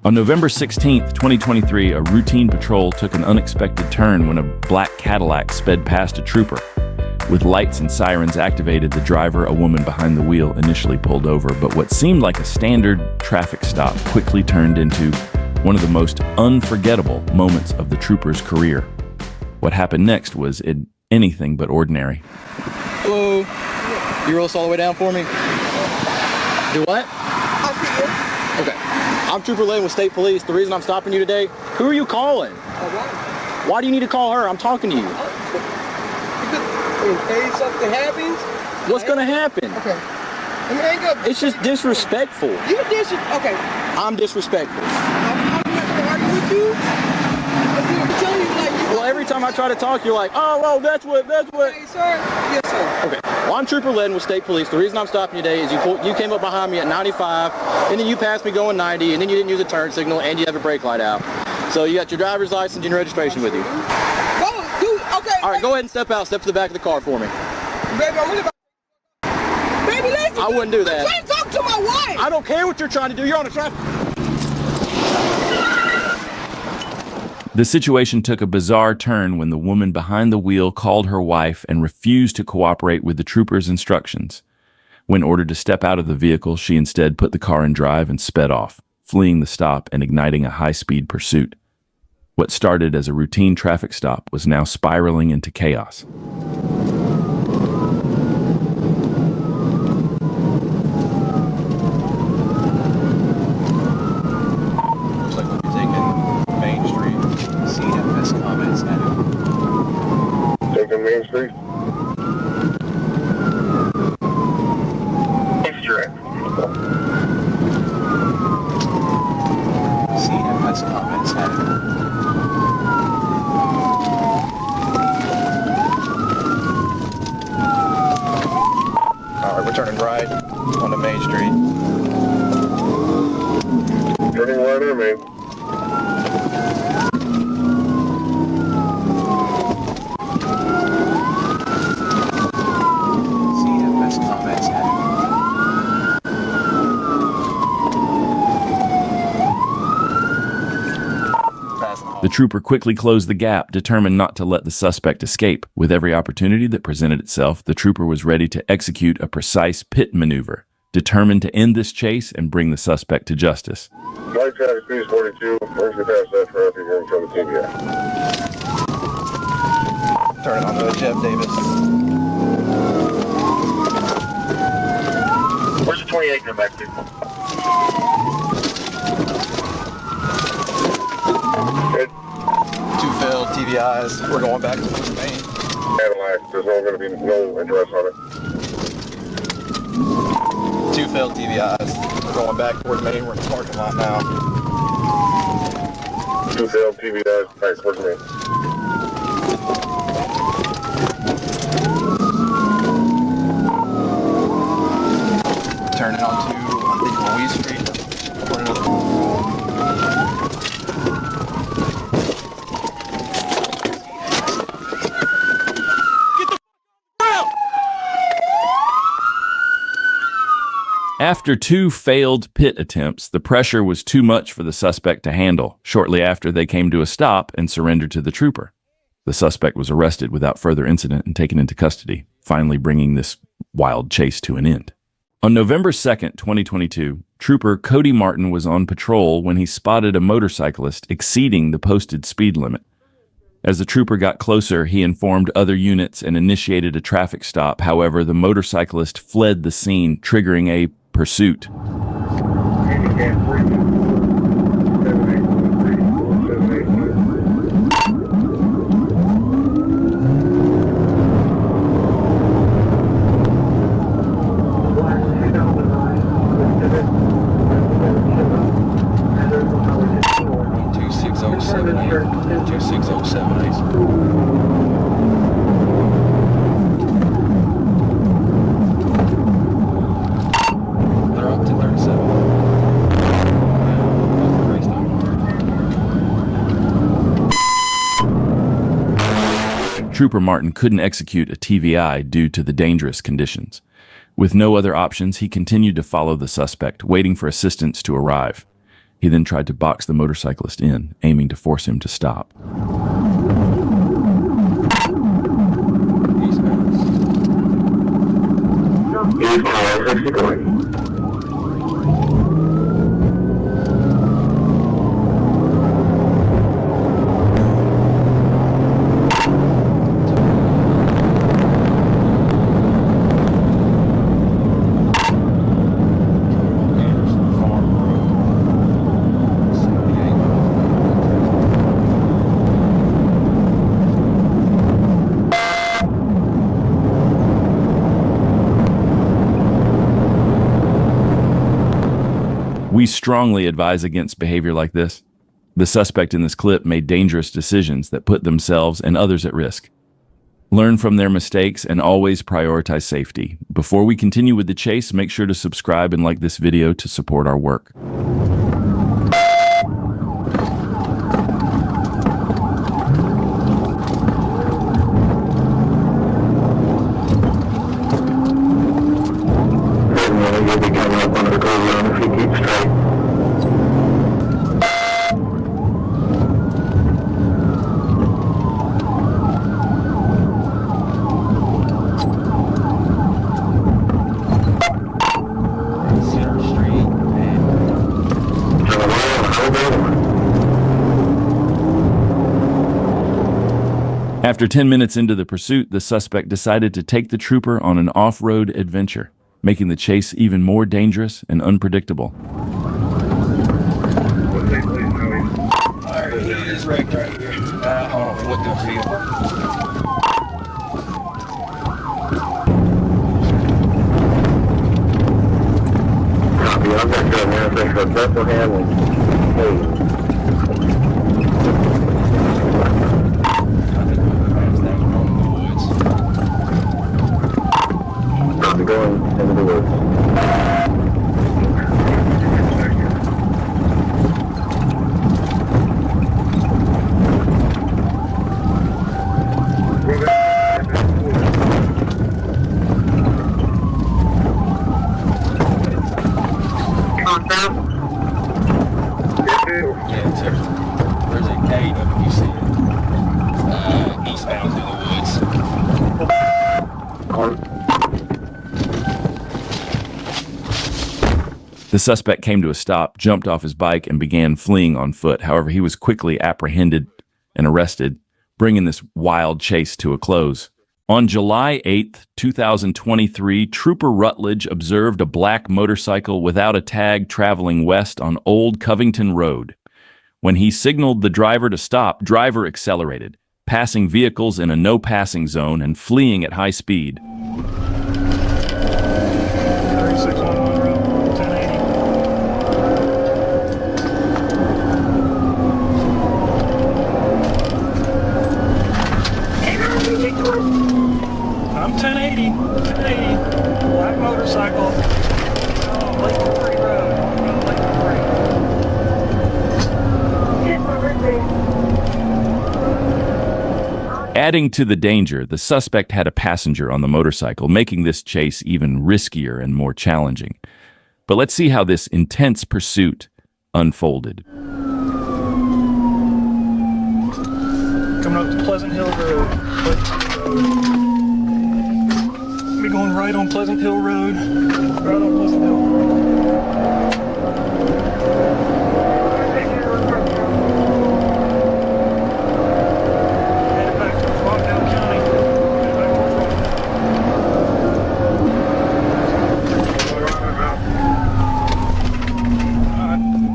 On November 16th, 2023, a routine patrol took an unexpected turn when a black Cadillac sped past a trooper. With lights and sirens activated, the driver, a woman behind the wheel, initially pulled over, but what seemed like a standard traffic stop quickly turned into one of the most unforgettable moments of the trooper's career. What happened next was anything but ordinary. Hello. You roll this all the way down for me? Do what? I'll see you. Okay. I'm Trooper Lynn with State Police. The reason I'm stopping you today, who are you calling? Why do you need to call her? I'm talking to you. In case something happens. What's going to happen? Okay. Let me hang up. It's just disrespectful. You okay. I'm disrespectful. I'm not gonna argue with you. I'm telling you, like, Well, every time I try to talk, you're like, oh, that's what. Hey, sir. Yes, sir. Okay. Well, I'm Trooper Lynn with State Police. The reason I'm stopping you today is you came up behind me at 95, and then you passed me going 90, and then you didn't use a turn signal, and you have a brake light out. So you got your driver's license and your registration with you. Go, dude. Okay. All right, go ahead and step out. Step to the back of the car for me. Baby, I'm really about. Baby, listen. I wouldn't do that. I'm trying to talk to my wife. I don't care what you're trying to do. You're on a traffic. The situation took a bizarre turn when the woman behind the wheel called her wife and refused to cooperate with the trooper's instructions. When ordered to step out of the vehicle, she instead put the car in drive and sped off, fleeing the stop and igniting a high-speed pursuit. What started as a routine traffic stop was now spiraling into chaos. Looks like we'll be taking Main Street. CFS comments added. Taking Main Street? Main Street. CFS comments added. All right, we're turning right onto Main Street. Turning right on Main. CFS comments added. The trooper quickly closed the gap, determined not to let the suspect escape. With every opportunity that presented itself, the trooper was ready to execute a precise pit maneuver, determined to end this chase and bring the suspect to justice. Light traffic speed is 42. Once you pass that traffic, you're in trouble with TBI. Turning onto Jeff Davis. Where's the 28 come back to? Good. Two failed TVIs. We're going back to Main. Cadillac. There's going to be no interest on it. Two failed TVIs. We're going back toward Main. We're in the parking lot now. Two failed TBIs. Thanks. Where's Main? Turning onto, I think, Louise Street. Or another. After two failed pit attempts, the pressure was too much for the suspect to handle. Shortly after, they came to a stop and surrendered to the trooper. The suspect was arrested without further incident and taken into custody, finally bringing this wild chase to an end. On November 2nd, 2022, Trooper Cody Martin was on patrol when he spotted a motorcyclist exceeding the posted speed limit. As the trooper got closer, he informed other units and initiated a traffic stop. However, the motorcyclist fled the scene, triggering a pursuit. Trooper Martin couldn't execute a TVI due to the dangerous conditions. With no other options, he continued to follow the suspect, waiting for assistance to arrive. He then tried to box the motorcyclist in, aiming to force him to stop. We strongly advise against behavior like this. The suspect in this clip made dangerous decisions that put themselves and others at risk. Learn from their mistakes and always prioritize safety. Before we continue with the chase, make sure to subscribe and like this video to support our work. You'll be coming up under the curve line if you keep straight. After 10 minutes into the pursuit, the suspect decided to take the trooper on an off-road adventure, making the chase even more dangerous and unpredictable. Alright, he is wrecked right here. Hold on, what the field? Copy, I've got good manifest for Bethlehem and hey. Going into the woods. There's a gate up, you see it. Eastbound through the woods. The suspect came to a stop, jumped off his bike, and began fleeing on foot. However, he was quickly apprehended and arrested, bringing this wild chase to a close. On July 8th, 2023, Trooper Rutledge observed a black motorcycle without a tag traveling west on Old Covington Road. When he signaled the driver to stop, driver accelerated, passing vehicles in a no-passing zone and fleeing at high speed. I'm 1080, black motorcycle, Lake Free Road, Lake Free. Adding to the danger, the suspect had a passenger on the motorcycle, making this chase even riskier and more challenging. But let's see how this intense pursuit unfolded. Coming up to Pleasant Hill Road. Be going right on Pleasant Hill Road. Right on Pleasant Hill. Headed back to Rockdale County. Headed back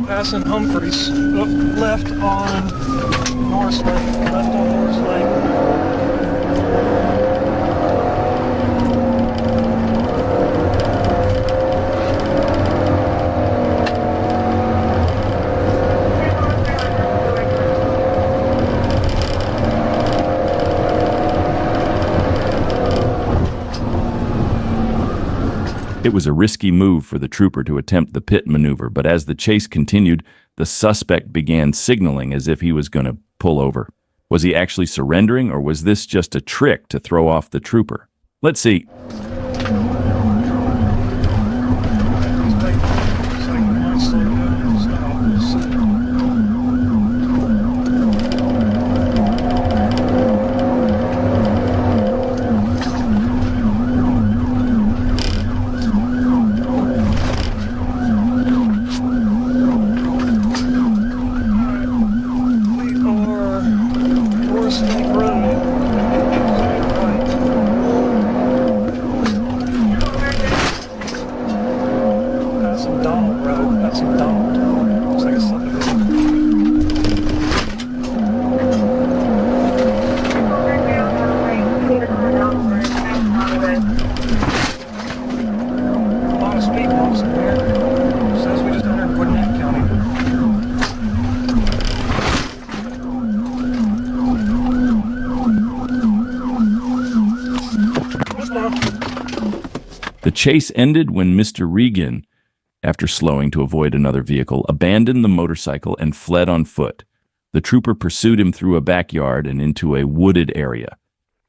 to passing Humphreys. Up left on North Lake. Left on North Lake. It was a risky move for the trooper to attempt the pit maneuver, but as the chase continued, the suspect began signaling as if he was going to pull over. Was he actually surrendering, or was this just a trick to throw off the trooper? Let's see. road. That's some dump. Looks like a subdivision. A lot of speed bumps in there. Says we just entered Gwinnett County. The chase ended when Mr. Regan, after slowing to avoid another vehicle, abandoned the motorcycle and fled on foot. The trooper pursued him through a backyard and into a wooded area.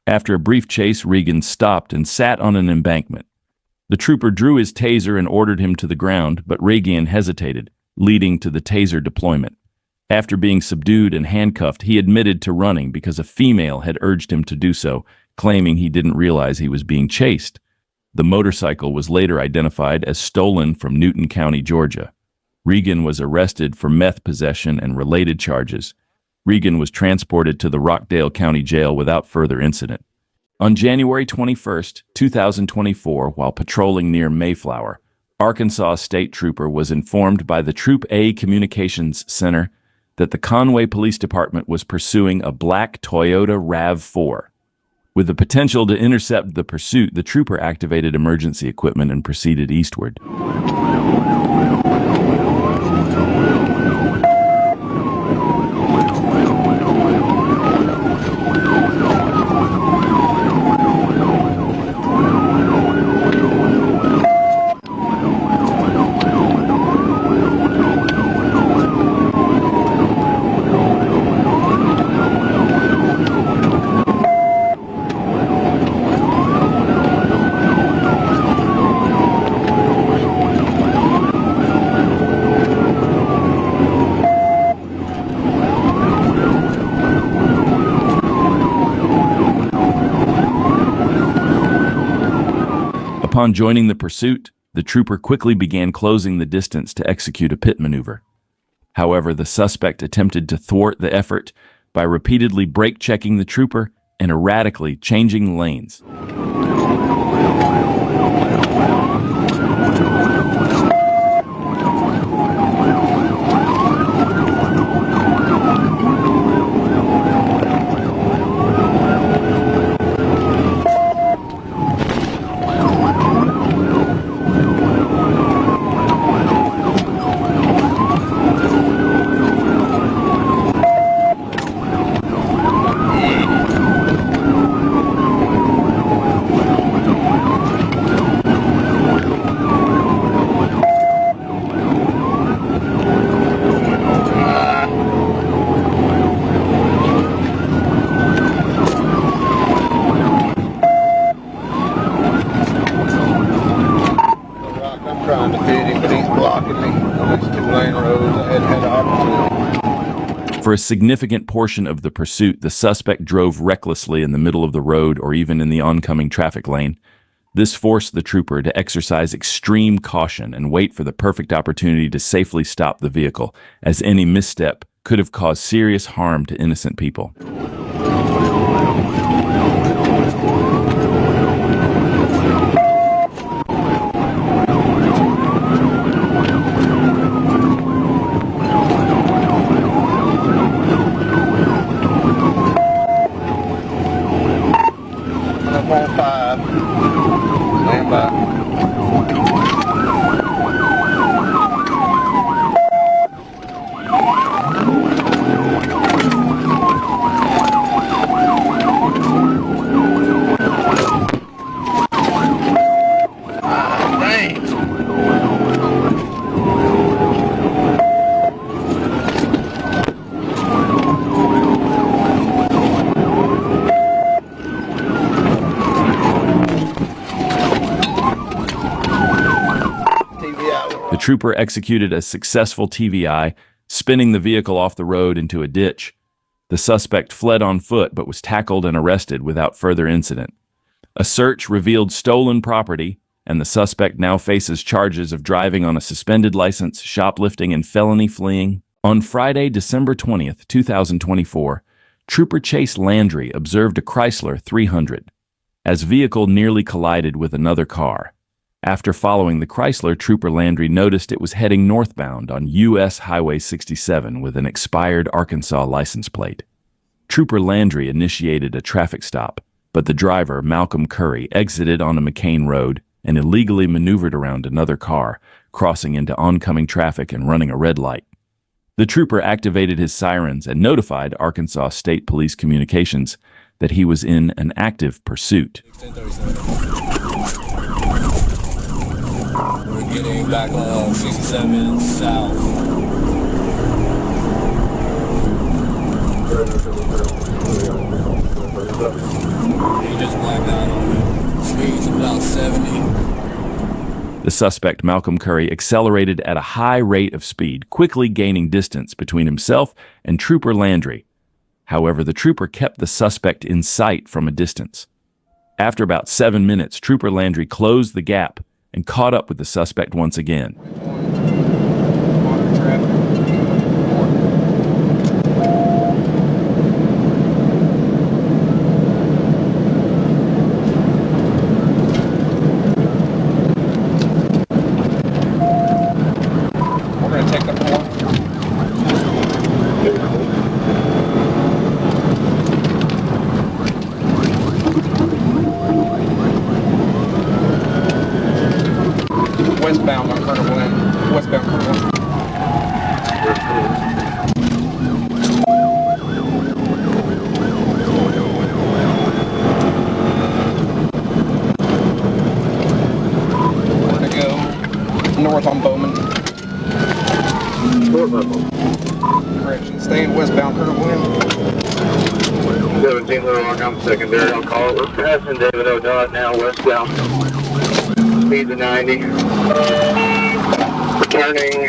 After a brief chase, Regan stopped and sat on an embankment. The trooper drew his taser and ordered him to the ground, but Regan hesitated, leading to the taser deployment. After being subdued and handcuffed, he admitted to running because a female had urged him to do so, claiming he didn't realize he was being chased. The motorcycle was later identified as stolen from Newton County, Georgia. Regan was arrested for meth possession and related charges. Regan was transported to the Rockdale County Jail without further incident. On January 21, 2024, while patrolling near Mayflower, Arkansas State Trooper was informed by the Troop A Communications Center that the Conway Police Department was pursuing a black Toyota RAV4. With the potential to intercept the pursuit, the trooper activated emergency equipment and proceeded eastward. Upon joining the pursuit, the trooper quickly began closing the distance to execute a pit maneuver. However, the suspect attempted to thwart the effort by repeatedly brake-checking the trooper and erratically changing lanes. Trying to fit him, but he's blocking me on these two-lane roads. I had opposite. For a significant portion of the pursuit, the suspect drove recklessly in the middle of the road or even in the oncoming traffic lane. This forced the trooper to exercise extreme caution and wait for the perfect opportunity to safely stop the vehicle, as any misstep could have caused serious harm to innocent people. On 5. Stand by. The trooper executed a successful TVI, spinning the vehicle off the road into a ditch. The suspect fled on foot but was tackled and arrested without further incident. A search revealed stolen property, and the suspect now faces charges of driving on a suspended license, shoplifting, and felony fleeing. On Friday, December 20th, 2024, Trooper Chase Landry observed a Chrysler 300 as vehicle nearly collided with another car. After following the Chrysler, Trooper Landry noticed it was heading northbound on U.S. Highway 67 with an expired Arkansas license plate. Trooper Landry initiated a traffic stop, but the driver, Malcolm Curry, exited on a McCain road and illegally maneuvered around another car, crossing into oncoming traffic and running a red light. The trooper activated his sirens and notified Arkansas State Police Communications that he was in an active pursuit. We're getting back on 67 south. He just blacked out on speeds about 70. The suspect, Malcolm Curry, accelerated at a high rate of speed, quickly gaining distance between himself and Trooper Landry. However, the trooper kept the suspect in sight from a distance. After about 7 minutes, Trooper Landry closed the gap and caught up with the suspect once again. We're going to take the 4. Westbound on Colonel Glenn. Westbound Colonel Glenn. We're going to go north on Bowman. Correction. Stay in westbound Colonel Glenn. 17 Little Rock, I'm secondary. I'll call it. We're passing David O'Donnell now, westbound. Speed to 90. Returning.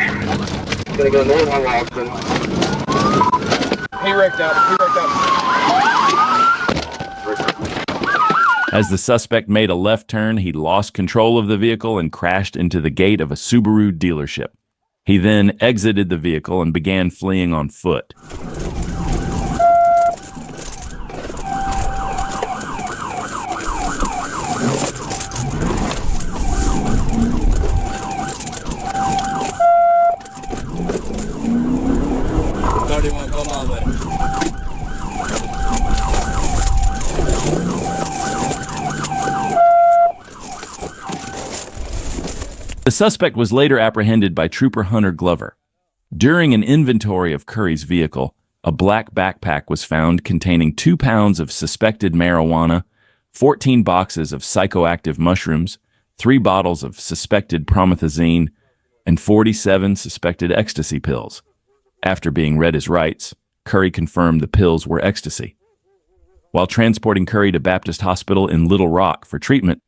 Gonna go north on Lawson. He wrecked out. As the suspect made a left turn, he lost control of the vehicle and crashed into the gate of a Subaru dealership. He then exited the vehicle and began fleeing on foot. The suspect was later apprehended by Trooper Hunter Glover. During an inventory of Curry's vehicle, a black backpack was found containing 2 pounds of suspected marijuana, 14 boxes of psychoactive mushrooms, 3 bottles of suspected promethazine, and 47 suspected ecstasy pills. After being read his rights, Curry confirmed the pills were ecstasy. While transporting Curry to Baptist Hospital in Little Rock for treatment,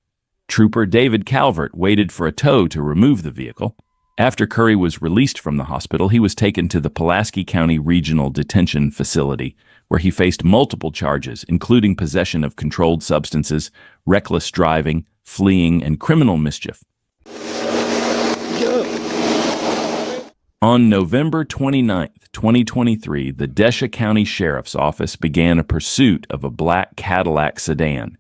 Trooper David Calvert waited for a tow to remove the vehicle. After Curry was released from the hospital, he was taken to the Pulaski County Regional Detention Facility, where he faced multiple charges, including possession of controlled substances, reckless driving, fleeing, and criminal mischief. On November 29, 2023, the Desha County Sheriff's Office began a pursuit of a black Cadillac sedan.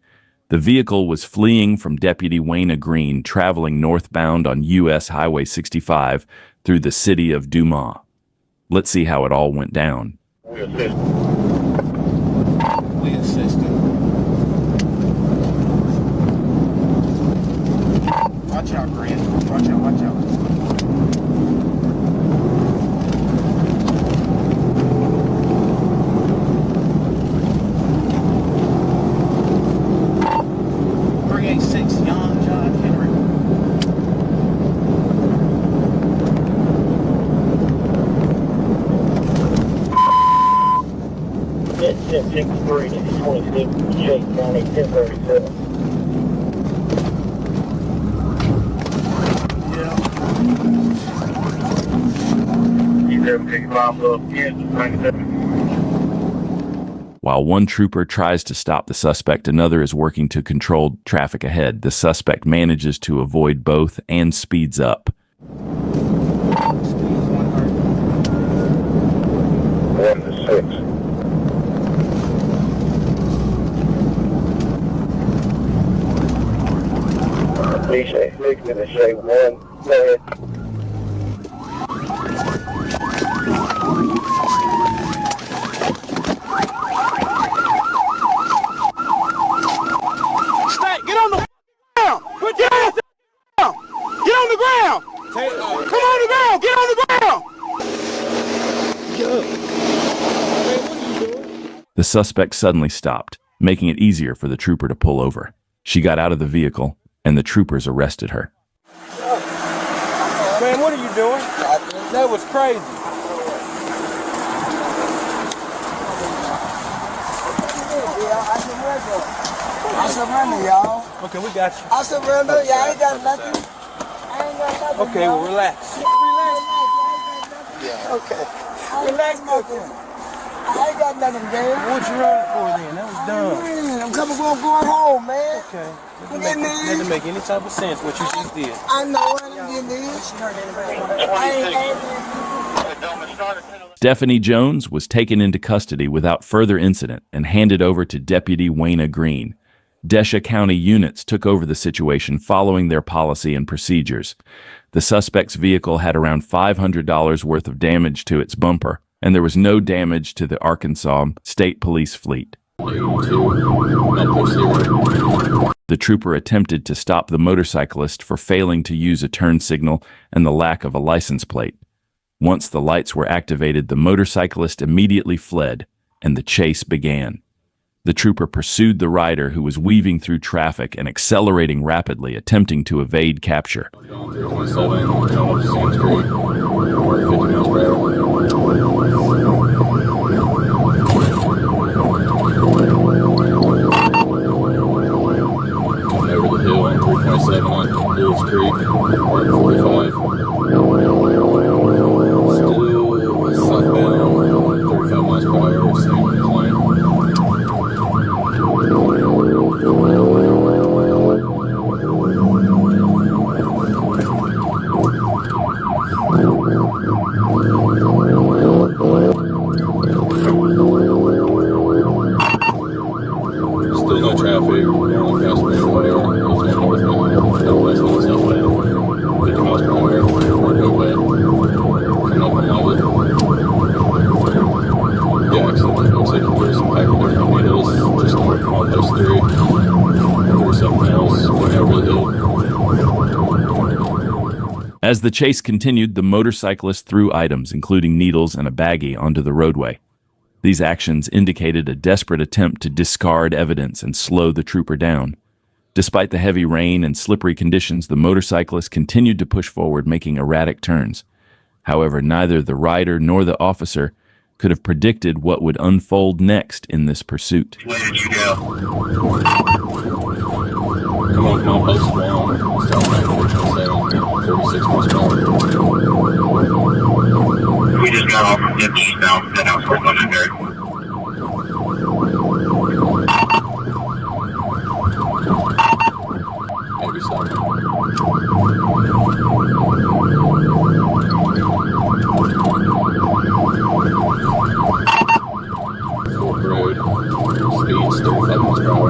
The vehicle was fleeing from Deputy Wayna Green, traveling northbound on U.S. Highway 65 through the city of Dumas. Let's see how it all went down. We assisted. Watch out, Grant. Watch out, watch out. While one trooper tries to stop the suspect, another is working to control traffic ahead. The suspect manages to avoid both and speeds up. 1 to 6. Be safe. Gonna say one. Go ahead. Get on the ground! Get on the ground! Get on the ground! Come on the ground! Get on the ground! The suspect suddenly stopped, making it easier for the trooper to pull over. She got out of the vehicle, and the troopers arrested her. Man, what are you doing? That was crazy. I surrender, y'all. Okay, we got you. I surrender. Y'all ain't got nothing. I ain't got nothing. Okay, well, relax. Relax. Okay. Relax, nothing. I ain't got nothing, man. What you running for then? That was dumb. I'm going home, man. Okay. I'm getting these. Doesn't make any type of sense what you just did. I know it. I'm getting these. I ain't Stephanie Jones was taken into custody without further incident and handed over to Deputy Wayna Green. Desha County units took over the situation following their policy and procedures. The suspect's vehicle had around $500 worth of damage to its bumper, and there was no damage to the Arkansas State Police fleet. The trooper attempted to stop the motorcyclist for failing to use a turn signal and the lack of a license plate. Once the lights were activated, the motorcyclist immediately fled, and the chase began. The trooper pursued the rider, who was weaving through traffic and accelerating rapidly, attempting to evade capture. Over the hill on 327 on Bulls Creek, 145. Still southbound, 35 miles per hour, same lane. Still no traffic, we're only past Midway, or north now, west and southbound, 50 miles per hour, or no way, coming up on Knowledge. Yeah, excellent, looks like there's some packed needles, just north of Post 3, 47 miles, going over the hill. As the chase continued, the motorcyclist threw items, including needles and a baggie, onto the roadway. These actions indicated a desperate attempt to discard evidence and slow the trooper down. Despite the heavy rain and slippery conditions, the motorcyclist continued to push forward, making erratic turns. However, neither the rider nor the officer could have predicted what would unfold next in this pursuit. Where did you go? Come on, post around, southbound, 36 miles per hour. We just got off from Dipsy now, then out towards Legendary. Maybe so. Fork Road, speeds 35 miles per hour.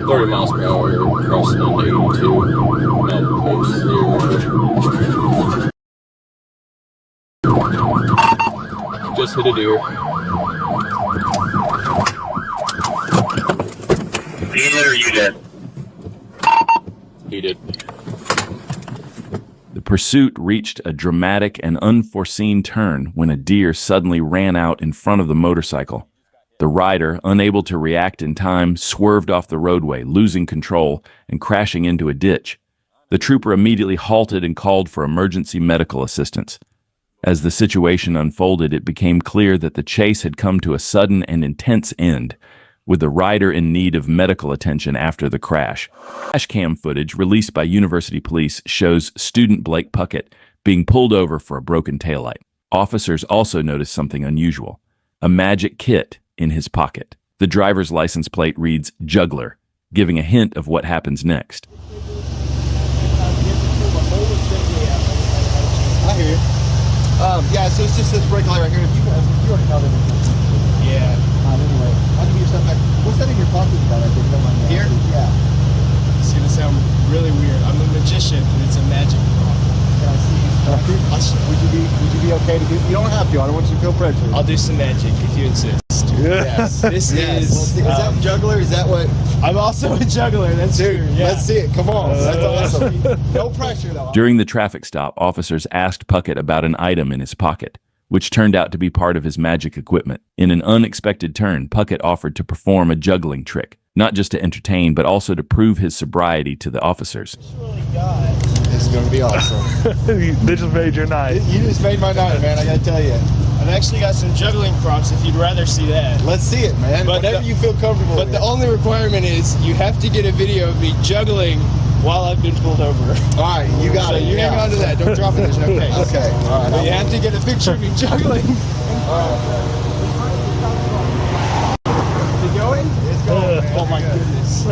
30 miles per hour, crossing on 82, now post 0. Just hit a deer. You did or you did? He did. The pursuit reached a dramatic and unforeseen turn when a deer suddenly ran out in front of the motorcycle. The rider, unable to react in time, swerved off the roadway, losing control and crashing into a ditch. The trooper immediately halted and called for emergency medical assistance. As the situation unfolded, it became clear that the chase had come to a sudden and intense end, with the rider in need of medical attention after the crash. Dashcam footage released by University Police shows student Blake Puckett being pulled over for a broken taillight. Officers also noticed something unusual: a magic kit in his pocket. The driver's license plate reads Juggler, giving a hint of what happens next. I hear you. Yeah, so it's just this brake light right here. If you already know that. Yeah. Anyway, I'll give you a step back. What's that in your pocket about? I think here? Yeah. It's gonna sound really weird. I'm a magician, and it's a magic prop. Can I see? Would you be okay to do? You don't have to. I don't want you to feel pressure. I'll do some magic if you insist. Yes. This is. Is that juggler? Is that what? I'm also a juggler. That's true. Yeah. Let's see it. Come on. That's awesome. No pressure though. During the traffic stop, officers asked Puckett about an item in his pocket, which turned out to be part of his magic equipment. In an unexpected turn, Puckett offered to perform a juggling trick, not just to entertain, but also to prove his sobriety to the officers. This is going to be awesome. This just made your night. You just made my night, man. I got to tell you. I've actually got some juggling props if you'd rather see that. Let's see it, man. But Whatever you feel comfortable But with. the only requirement is you have to get a video of me juggling while I've been pulled over. All right, you got So it. you hang on to that. Don't drop it. There's no case. Okay. All right. But you have to get a picture of me juggling. Is it going? It's going, man. Oh my goodness.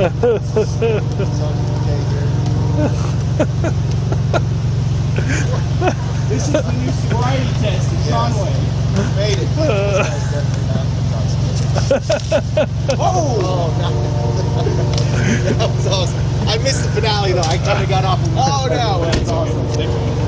This is the new sobriety test in Conway. Made it. Oh! That was awesome. I missed the finale though. I kind of got off. Oh no! That's awesome.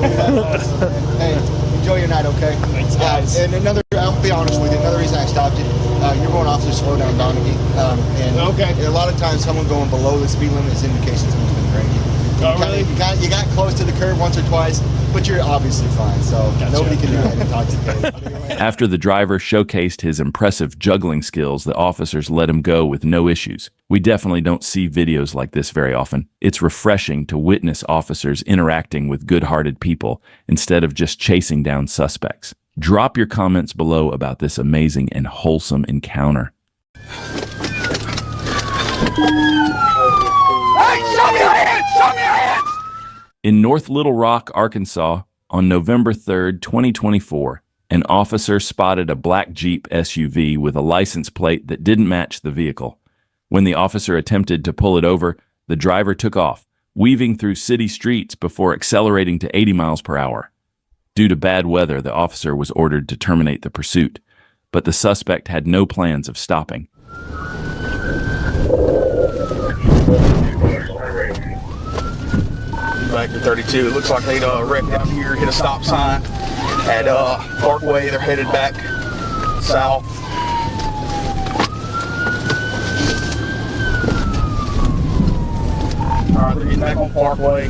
That's awesome, man. Hey, enjoy your night, okay? Thanks, guys. And I'll be honest with you, another reason I stopped you, you're going off to slow down Donaghy. And a lot of times someone going below the speed limit is indication someone's been drinking. Oh, really? You got close to the curb once or twice, but you're obviously fine, so nobody can do that intoxicated. After the driver showcased his impressive juggling skills, the officers let him go with no issues. We definitely don't see videos like this very often. It's refreshing to witness officers interacting with good-hearted people instead of just chasing down suspects. Drop your comments below about this amazing and wholesome encounter. Hey, show me your hands! Show me your hands! In North Little Rock, Arkansas, on November 3rd, 2024, an officer spotted a black Jeep SUV with a license plate that didn't match the vehicle. When the officer attempted to pull it over, the driver took off, weaving through city streets before accelerating to 80 miles per hour. Due to bad weather, the officer was ordered to terminate the pursuit, but the suspect had no plans of stopping. Back to 32. It looks like they'd wrecked out here, hit a stop sign at Parkway. They're headed back south. All right, they're getting back on Parkway.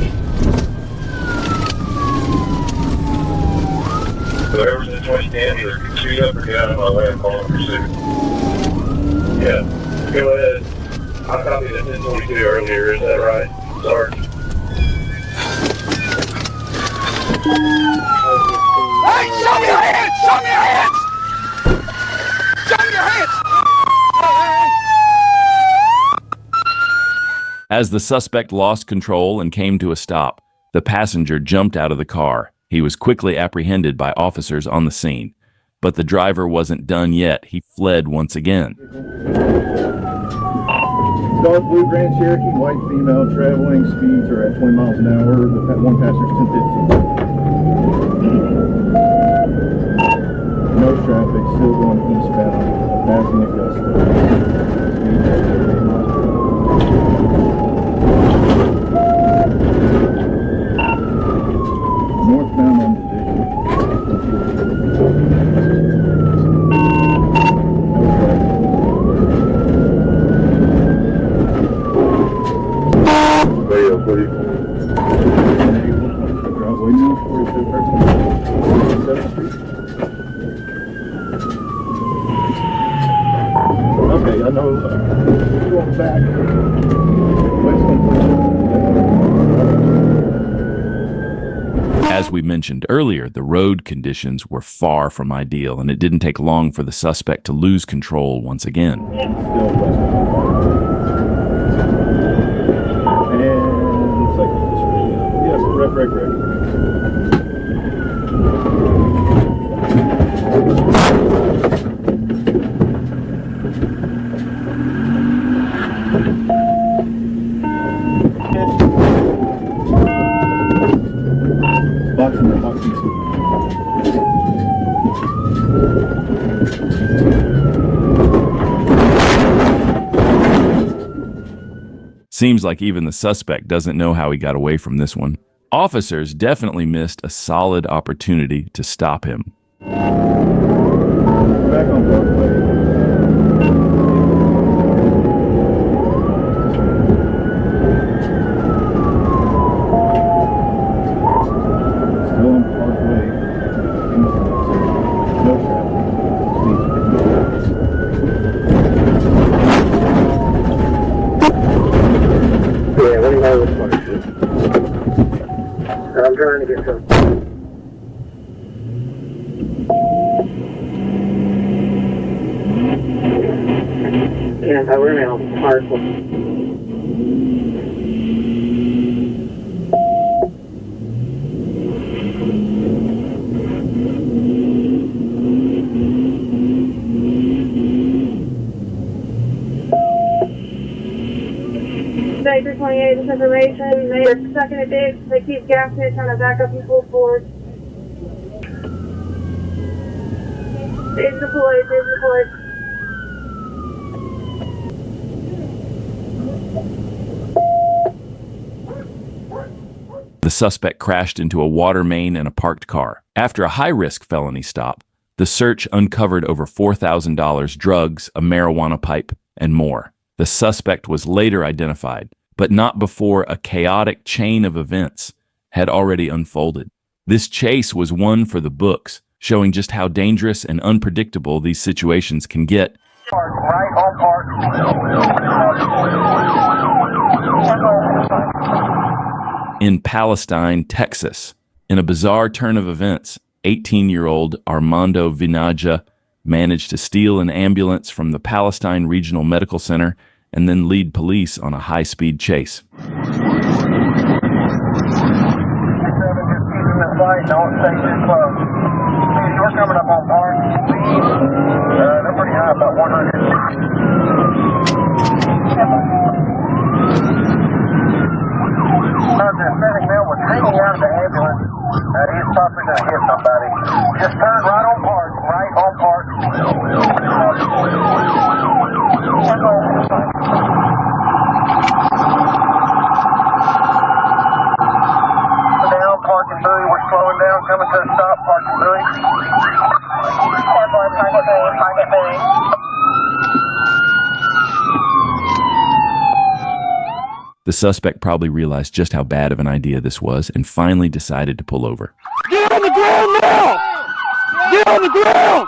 Whoever's in 2010, either shoot up or get out of my way and call in pursuit. Yeah, go ahead. I copied the 1022 earlier, is that right, Sarge? Hey, show me your hands! Show me your hands! Show me your hands! As the suspect lost control and came to a stop, the passenger jumped out of the car. He was quickly apprehended by officers on the scene. But the driver wasn't done yet. He fled once again. Dark blue Grand Cherokee, white female, traveling speeds are at 20 miles an hour. The one passenger's 1015. No traffic, still going eastbound, passing Augusta. Speed is 38 miles per hour. Northbound on Division. Okay, I know. Going back. As we mentioned earlier, the road conditions were far from ideal, and it didn't take long for the suspect to lose control once again. And looks like this really, yes, wreck. Boxing. Seems like even the suspect doesn't know how he got away from this one. Officers definitely missed a solid opportunity to stop him. Back on Parkway. Still on Parkway. No traffic. Speed's Yeah, what do you have with park? I'm trying to get some. Yeah, we're in a park. Baker 28, this information. They are stuck in a ditch. They keep gassing it, trying to back up and pull forward. It's deployed, it's deployed. The suspect crashed into a water main and a parked car. After a high-risk felony stop, the search uncovered over $4,000 drugs, a marijuana pipe, and more. The suspect was later identified, but not before a chaotic chain of events had already unfolded. This chase was one for the books, showing just how dangerous and unpredictable these situations can get. Right on park. In Palestine, Texas, in a bizarre turn of events, 18-year-old Armando Vinaja managed to steal an ambulance from the Palestine Regional Medical Center and then lead police on a high-speed chase. Just keep them in sight, don't stay too close. We're coming up on park. They're pretty high, about 100. The setting man was hanging out of the ambulance. He's probably going to hit somebody. Just turn right on park, right on park. Down, parking buoy, we're slowing down, coming to a stop, parking buoy. Parking buoy. The suspect probably realized just how bad of an idea this was and finally decided to pull over. Get on the ground now! Get on the ground!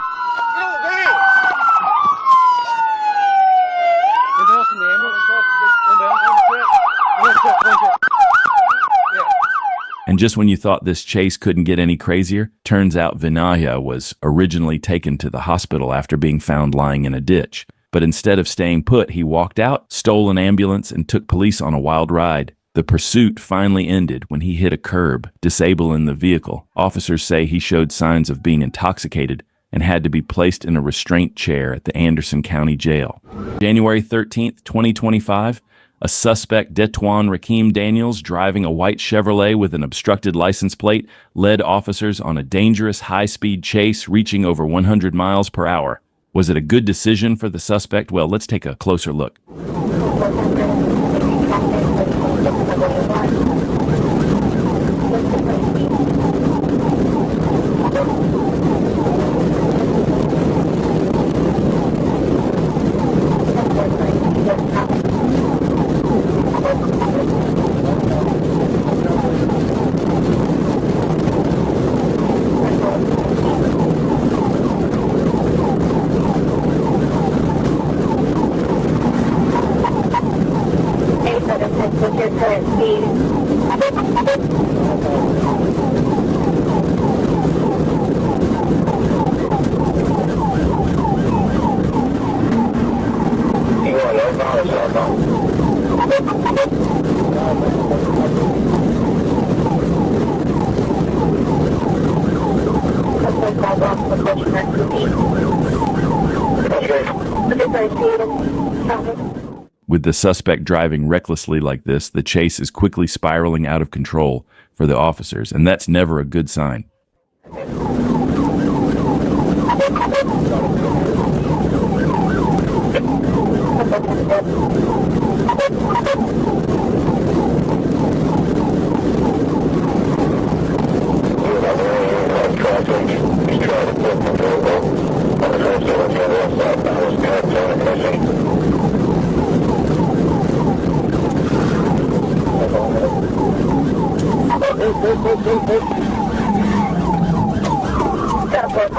And just when you thought this chase couldn't get any crazier, turns out Vinaya was originally taken to the hospital after being found lying in a ditch. But instead of staying put, he walked out, stole an ambulance, and took police on a wild ride. The pursuit finally ended when he hit a curb, disabling the vehicle. Officers say he showed signs of being intoxicated and had to be placed in a restraint chair at the Anderson County Jail. January 13th, 2025, a suspect, Detwan Rakeem Daniels, driving a white Chevrolet with an obstructed license plate, led officers on a dangerous high-speed chase reaching over 100 miles per hour. Was it a good decision for the suspect? Well, let's take a closer look. With the suspect driving recklessly like this, the chase is quickly spiraling out of control for the officers, and that's never a good sign.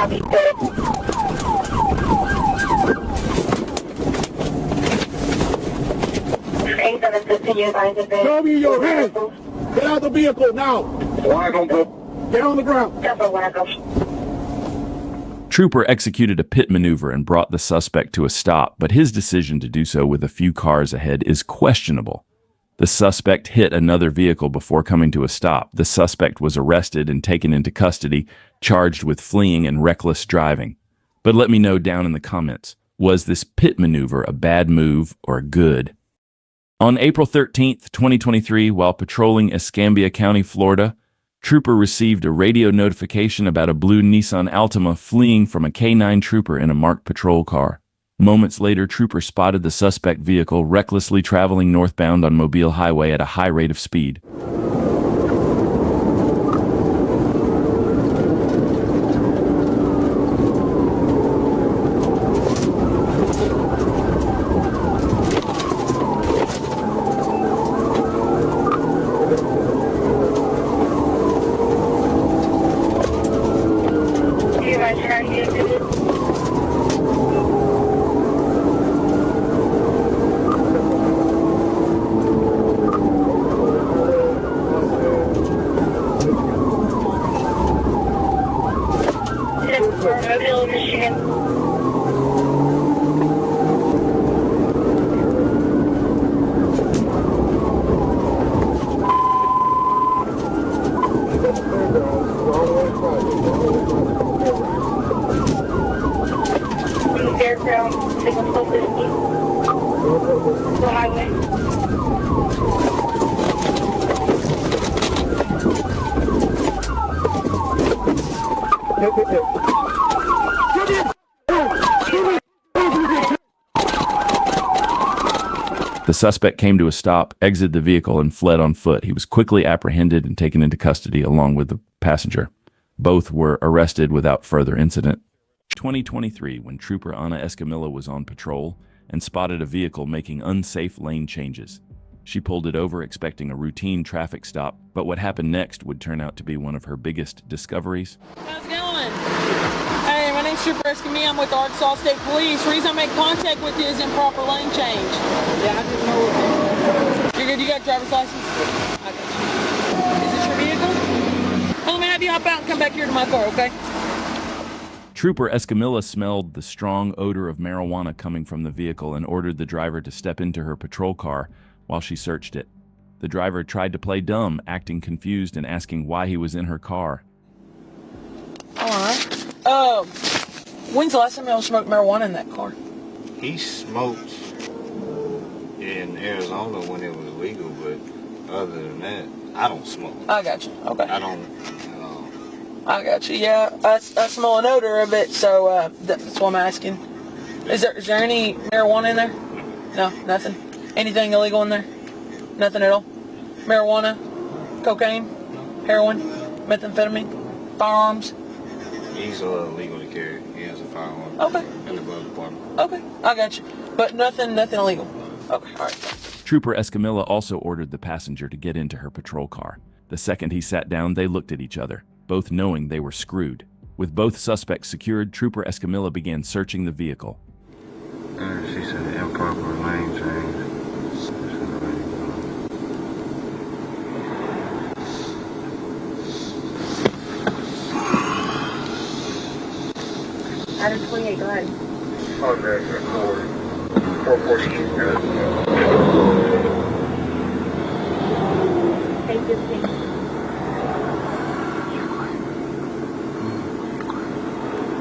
Copy, good. Show me your hands. Get out of the vehicle now. Get on the ground. Trooper executed a pit maneuver and brought the suspect to a stop, but his decision to do so with a few cars ahead is questionable. The suspect hit another vehicle before coming to a stop. The suspect was arrested and taken into custody, charged with fleeing and reckless driving. But let me know down in the comments, was this pit maneuver a bad move or good? On April 13th, 2023, while patrolling Escambia County, Florida, Trooper received a radio notification about a blue Nissan Altima fleeing from a K-9 trooper in a marked patrol car. Moments later, Trooper spotted the suspect vehicle recklessly traveling northbound on Mobile Highway at a high rate of speed. The suspect came to a stop, exited the vehicle, and fled on foot. He was quickly apprehended and taken into custody along with the passenger. Both were arrested without further incident. 2023, when Trooper Ana Escamilla was on patrol and spotted a vehicle making unsafe lane changes. She pulled it over expecting a routine traffic stop, but what happened next would turn out to be one of her biggest discoveries. How's it going? Hey, my name's Trooper Escamilla. I'm with the Arkansas State Police. The reason I make contact with you is improper lane change. Yeah, I didn't know. You're good? You got a driver's license? I got you. Is this your vehicle? Well, let me have you hop out and come back here to my car, okay? Trooper Escamilla smelled the strong odor of marijuana coming from the vehicle and ordered the driver to step into her patrol car while she searched it. The driver tried to play dumb, acting confused and asking why he was in her car. Alright. When's the last time y'all smoked marijuana in that car? He smoked in Arizona when it was legal, but other than that, I don't smoke. I got you. Okay. I don't. I got you. Yeah, I smell an odor of it, so that's why I'm asking. Is there any marijuana in there? No, nothing. Anything illegal in there? Nothing at all. Marijuana, cocaine, heroin, methamphetamine, firearms. He's legal to carry. He has a firearm. Okay. In the glove department. Okay, I got you. But nothing illegal. Okay, all right. Trooper Escamilla also ordered the passenger to get into her patrol car. The second he sat down, they looked at each other, both knowing they were screwed. With both suspects secured, Trooper Escamilla began searching the vehicle. She said improper lane change. Out of 28, go ahead. Okay, 448. 815.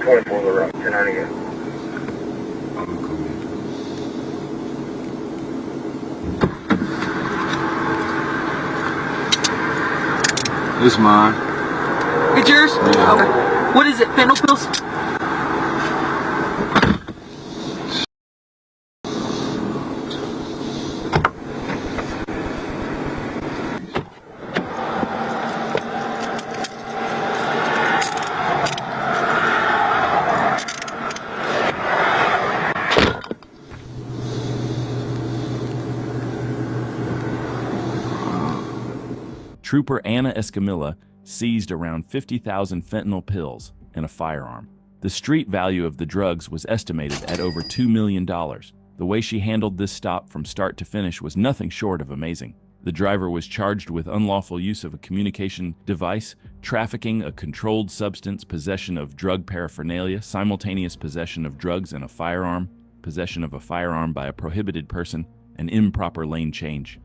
The route, 1098. It's mine. It's yours? Yeah. Okay. What is it, fentanyl pills? Trooper Ana Escamilla seized around 50,000 fentanyl pills and a firearm. The street value of the drugs was estimated at over $2 million. The way she handled this stop from start to finish was nothing short of amazing. The driver was charged with unlawful use of a communication device, trafficking a controlled substance, possession of drug paraphernalia, simultaneous possession of drugs and a firearm, possession of a firearm by a prohibited person, and improper lane change.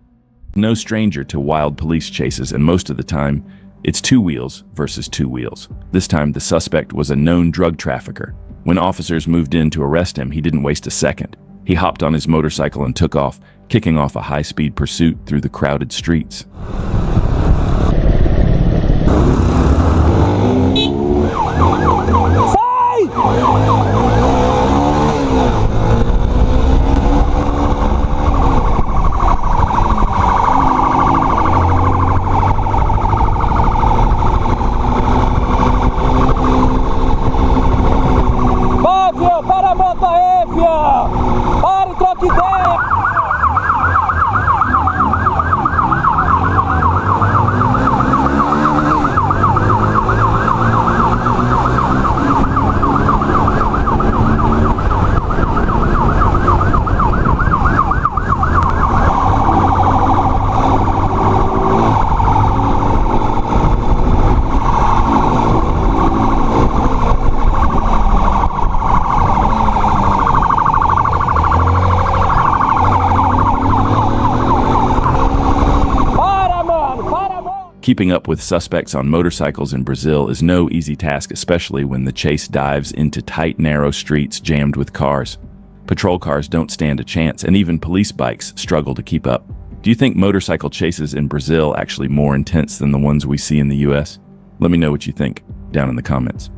No stranger to wild police chases, and most of the time, it's two wheels versus two wheels. This time, the suspect was a known drug trafficker. When officers moved in to arrest him, he didn't waste a second. He hopped on his motorcycle and took off, kicking off a high-speed pursuit through the crowded streets. Para a moto aí, fia! Para e troca ideia! Keeping up with suspects on motorcycles in Brazil is no easy task, especially when the chase dives into tight, narrow streets jammed with cars. Patrol cars don't stand a chance, and even police bikes struggle to keep up. Do you think motorcycle chases in Brazil actually more intense than the ones we see in the US? Let me know what you think down in the comments.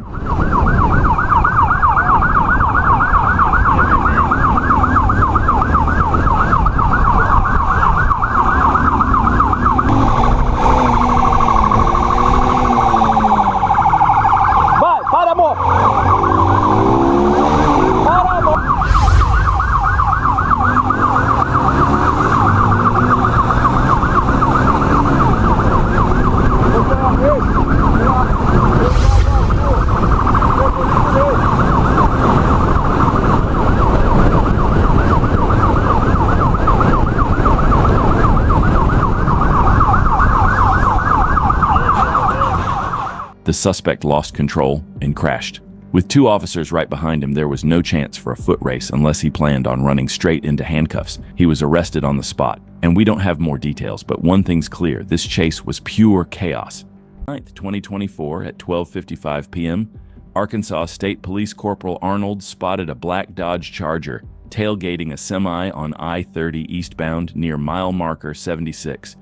The suspect lost control and crashed. With two officers right behind him, there was no chance for a foot race unless he planned on running straight into handcuffs. He was arrested on the spot. And we don't have more details, but one thing's clear: this chase was pure chaos. 9th, 2024 at 12:55 p.m., Arkansas State Police Corporal Arnold spotted a black Dodge Charger tailgating a semi on I-30 eastbound near mile marker 76.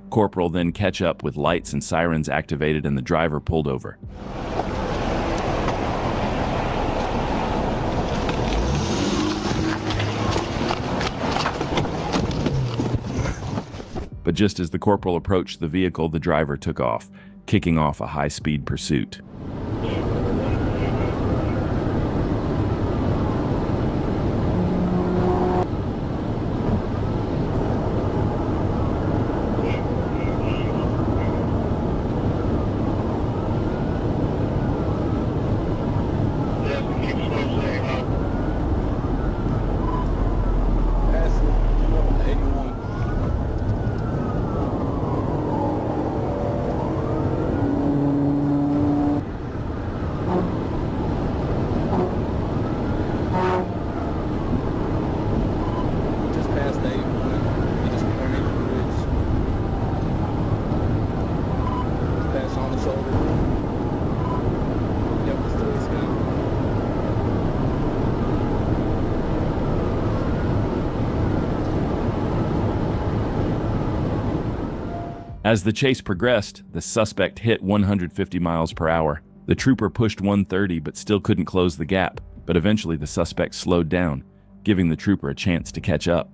Corporal then catch up with lights and sirens activated, and the driver pulled over. But just as the corporal approached the vehicle, the driver took off, kicking off a high-speed pursuit. As the chase progressed, the suspect hit 150 miles per hour. The trooper pushed 130 but still couldn't close the gap. But eventually the suspect slowed down, giving the trooper a chance to catch up.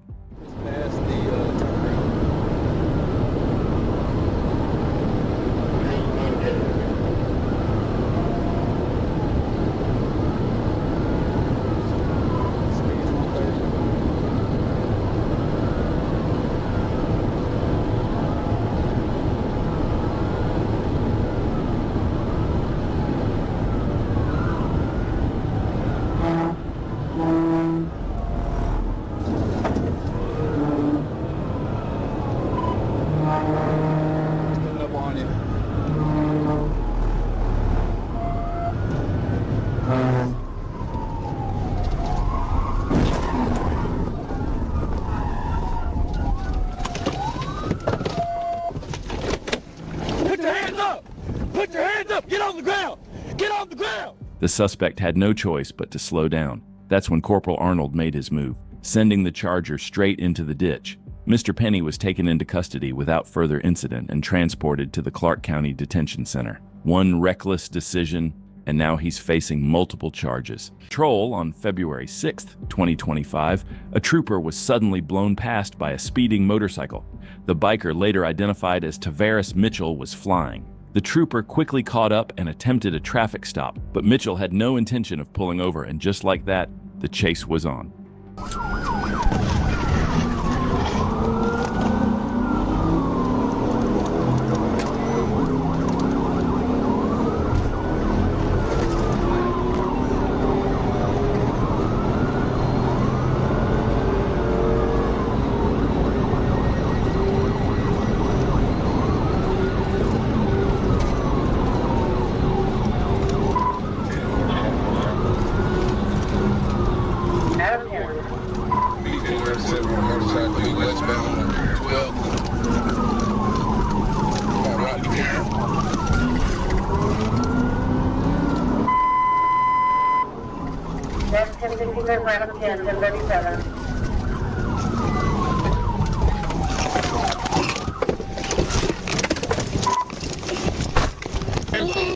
Put your hands up! Get on the ground! Get on the ground! The suspect had no choice but to slow down. That's when Corporal Arnold made his move, sending the Charger straight into the ditch. Mr. Penny was taken into custody without further incident and transported to the Clark County Detention Center. One reckless decision, and now he's facing multiple charges. Patrol on February 6th, 2025, a trooper was suddenly blown past by a speeding motorcycle. The biker, later identified as Tavares Mitchell, was flying. The trooper quickly caught up and attempted a traffic stop, but Mitchell had no intention of pulling over, and just like that, the chase was on.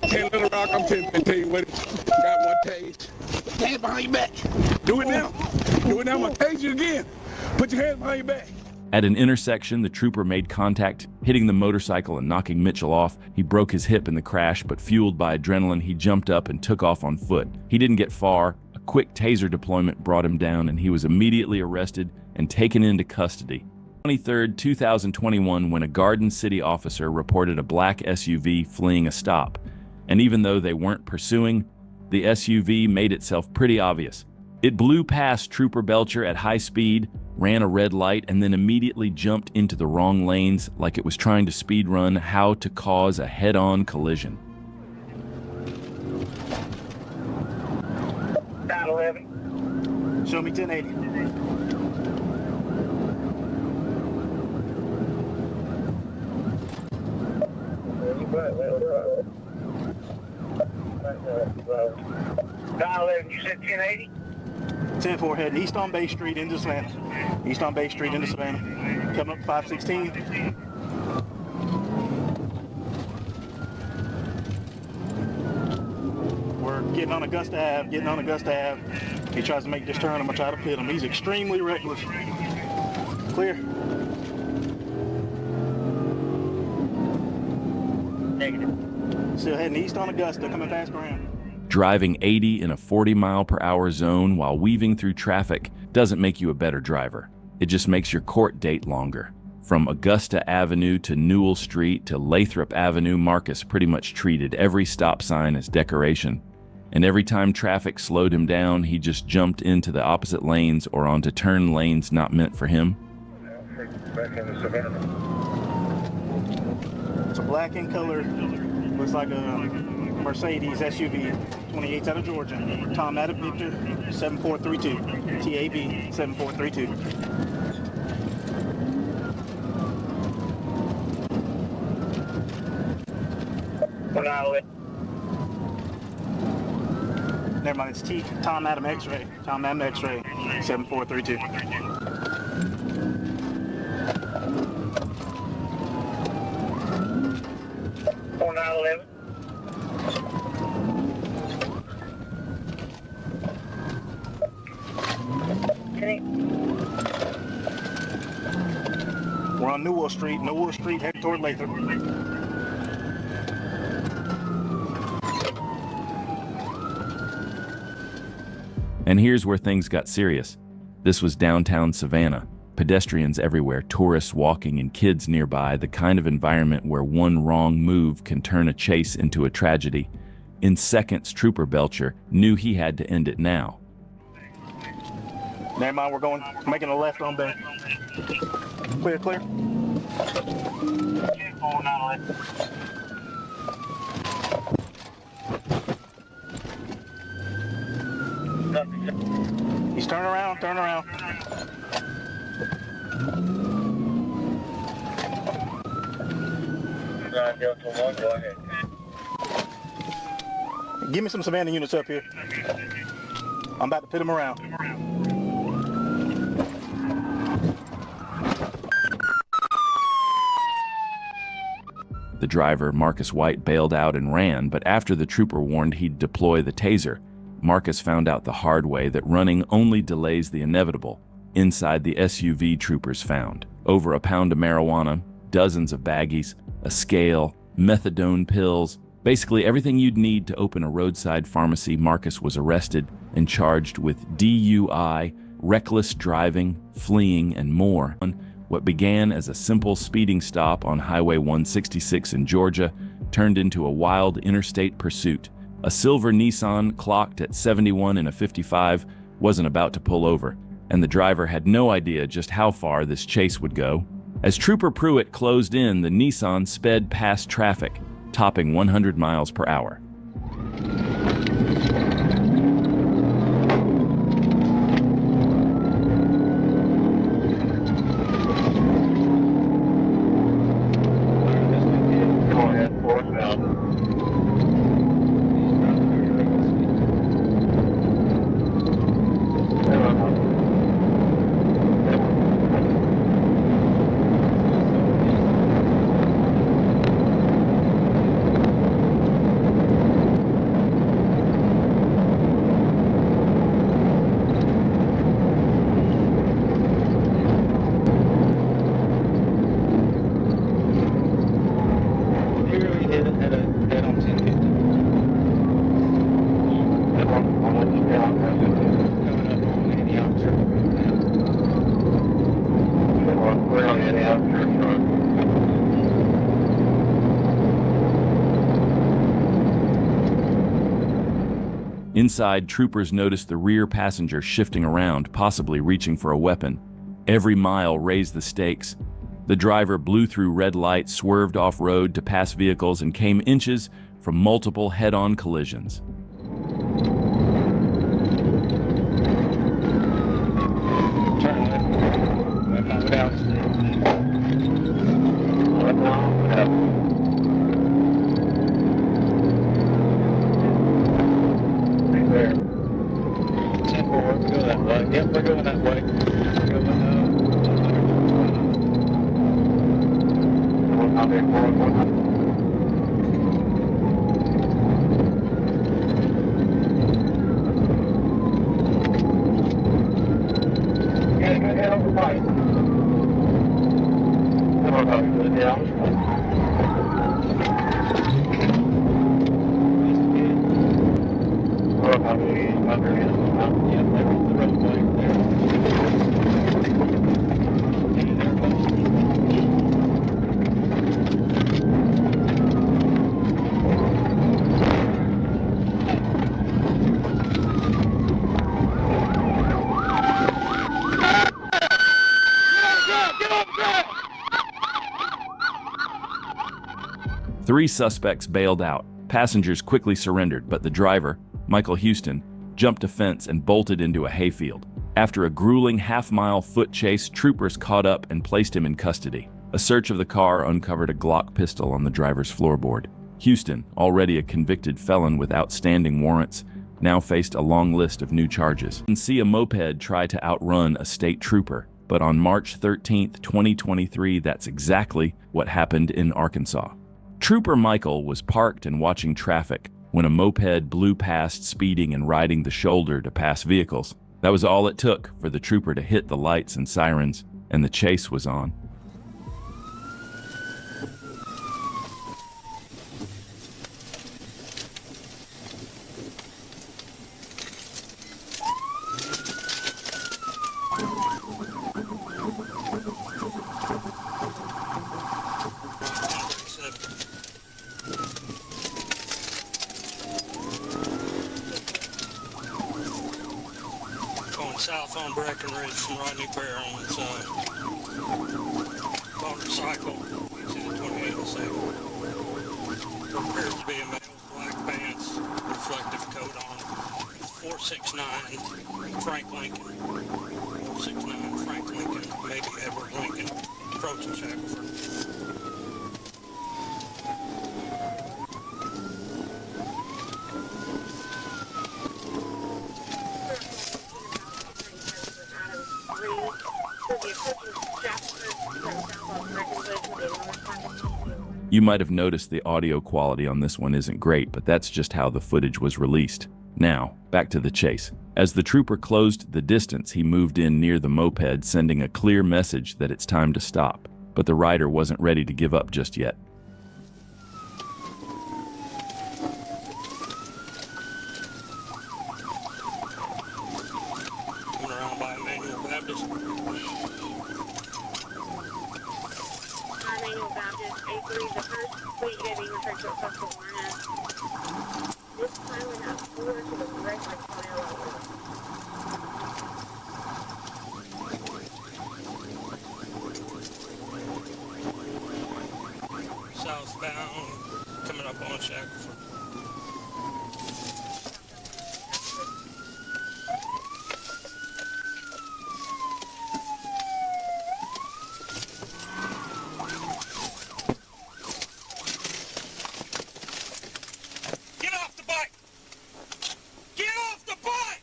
Hey, Little Rock, I'm tell you what, got one tase. Hands behind your back. Do it now. Do it now. I'm going to tase you again. Put your hands behind your back. At an intersection, the trooper made contact, hitting the motorcycle and knocking Mitchell off. He broke his hip in the crash, but fueled by adrenaline, he jumped up and took off on foot. He didn't get far. A quick taser deployment brought him down, and he was immediately arrested and taken into custody. 23rd, 2021, when a Garden City officer reported a black SUV fleeing a stop. And even though they weren't pursuing, the SUV made itself pretty obvious. It blew past Trooper Belcher at high speed, ran a red light, and then immediately jumped into the wrong lanes like it was trying to speed run how to cause a head-on collision. 911. Show me 1080. You said 1080? 10-4 heading east on Bay Street into Savannah. East on Bay Street into Savannah. Coming up 516. We're getting on Augusta Ave, He tries to make this turn. I'm going to try to pit him. He's extremely reckless. Clear. Negative. Still heading east on Augusta, coming past Graham. Driving 80 in a 40-mile-per-hour zone while weaving through traffic doesn't make you a better driver. It just makes your court date longer. From Augusta Avenue to Newell Street to Lathrop Avenue, Marcus pretty much treated every stop sign as decoration. And every time traffic slowed him down, he just jumped into the opposite lanes or onto turn lanes not meant for him. Back into Savannah. It's a black in color. Looks like a Mercedes SUV, 28 out of Georgia. Tom Adam Victor, 7432. TAB 7432. Never mind, it's Tom Adam X-Ray. Tom Adam X-Ray, 7432. We're on Newell Street, heading toward Lathrop. And here's where things got serious. This was downtown Savannah. Pedestrians everywhere, tourists walking, and kids nearby, the kind of environment where one wrong move can turn a chase into a tragedy. In seconds, Trooper Belcher knew he had to end it now. Never mind, we're making a left on Bay. Clear, clear. He's turn around. Delta 1, go ahead. Give me some Savannah units up here. I'm about to pit them around. The driver, Marcus White, bailed out and ran, but after the trooper warned he'd deploy the taser, Marcus found out the hard way that running only delays the inevitable. Inside the SUV troopers found over a pound of marijuana, dozens of baggies, a scale, methadone pills, basically everything you'd need to open a roadside pharmacy. Marcus was arrested and charged with DUI, reckless driving, fleeing, and more. What began as a simple speeding stop on Highway 166 in Georgia turned into a wild interstate pursuit. A silver Nissan clocked at 71 in a 55 wasn't about to pull over, and the driver had no idea just how far this chase would go. As Trooper Pruitt closed in, the Nissan sped past traffic, topping 100 miles per hour. Inside, troopers noticed the rear passenger shifting around, possibly reaching for a weapon. Every mile raised the stakes. The driver blew through red lights, swerved off-road to pass vehicles, and came inches from multiple head-on collisions. Yep, we're going that way. Three suspects bailed out. Passengers quickly surrendered, but the driver, Michael Houston, jumped a fence and bolted into a hayfield. After a grueling half-mile foot chase, troopers caught up and placed him in custody. A search of the car uncovered a Glock pistol on the driver's floorboard. Houston, already a convicted felon with outstanding warrants, now faced a long list of new charges. You can see a moped try to outrun a state trooper, but on March 13, 2023, that's exactly what happened in Arkansas. Trooper Michael was parked and watching traffic when a moped blew past, speeding and riding the shoulder to pass vehicles. That was all it took for the trooper to hit the lights and sirens, and the chase was on. South on Breckenridge from Rodney Bear on its motorcycle. It's in the 2807. There appears to be a male with black pants, reflective coat on. 469 Frank Lincoln. 469 Frank Lincoln, maybe Edward Lincoln, approaching Shackelford. You might have noticed the audio quality on this one isn't great, but that's just how the footage was released. Now, back to the chase. As the trooper closed the distance, he moved in near the moped, sending a clear message that it's time to stop. But the rider wasn't ready to give up just yet. Coming around by Emmanuel Baptist. Emmanuel Baptist, A3, the first fleet getting referred to a festival warrant. This pilot has forward to the direct like mile over. Southbound, coming up on Shackelford. Get off the bike! Get off the bike!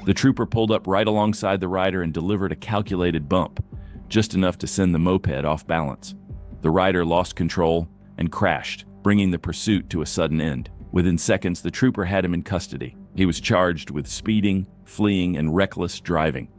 The trooper pulled up right alongside the rider and delivered a calculated bump, just enough to send the moped off balance. The rider lost control and crashed, bringing the pursuit to a sudden end. Within seconds, the trooper had him in custody. He was charged with speeding, fleeing, and reckless driving.